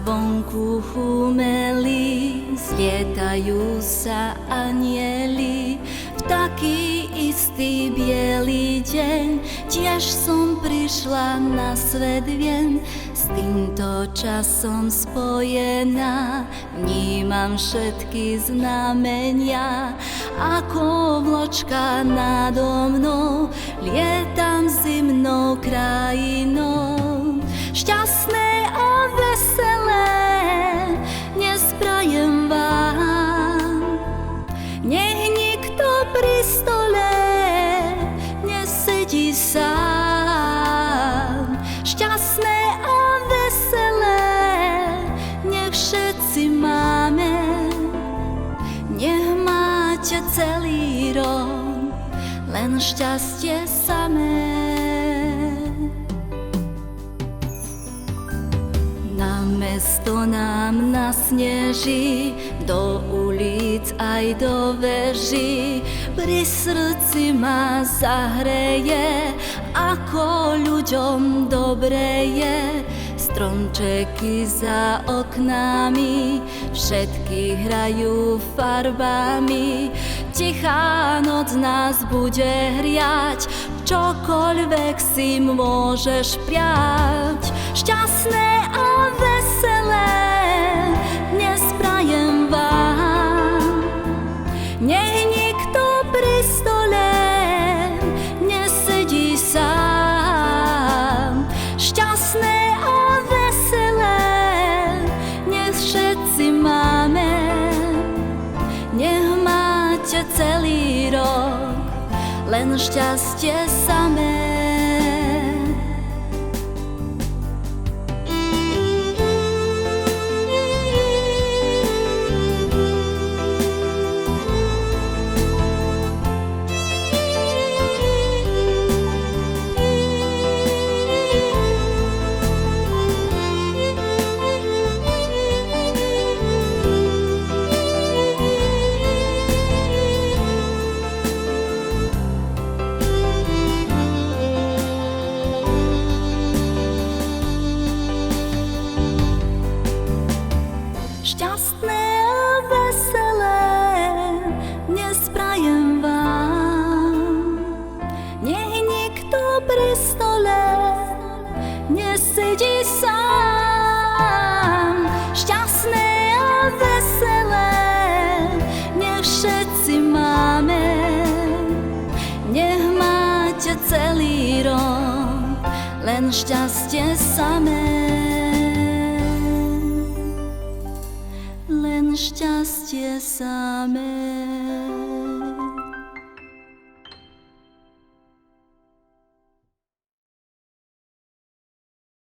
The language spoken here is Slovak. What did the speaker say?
vonku chumeli, zlietajú sa anjeli. V taký istý biely deň tiež som prišla na svet vien. S týmto časom spojená vnímam všetky znamenia. Ako vločka nado mnou lietam zimnou krajinou. Šťastné a veselé dnes prajem vám. Nech nikto pri stole nesedí sám. Šťastné a veselé nech všetci máme. Nech máte celý rok len šťastie samé. Na mesto nám nasneží, do ulic aj do veží. Pri srdci ma zahreje, ako ľuďom dobre je. Stromčeky za oknami, všetky hrajú farbami. Tichá noc nás bude hriať, čokoľvek si môžeš priať. Šťastné a veselé dnes prajem vám. Nech nikto pri stole nesedí sám. Šťastné a veselé nech všetci máme. Nech máte celý rok len šťastie samé. Šťastné a veselé dnes prajem vám. Nech nikto pri stole nesedí sám. Šťastné a veselé nech všetci máme. Nech máte celý rok len šťastie samé. Len šťastie samé.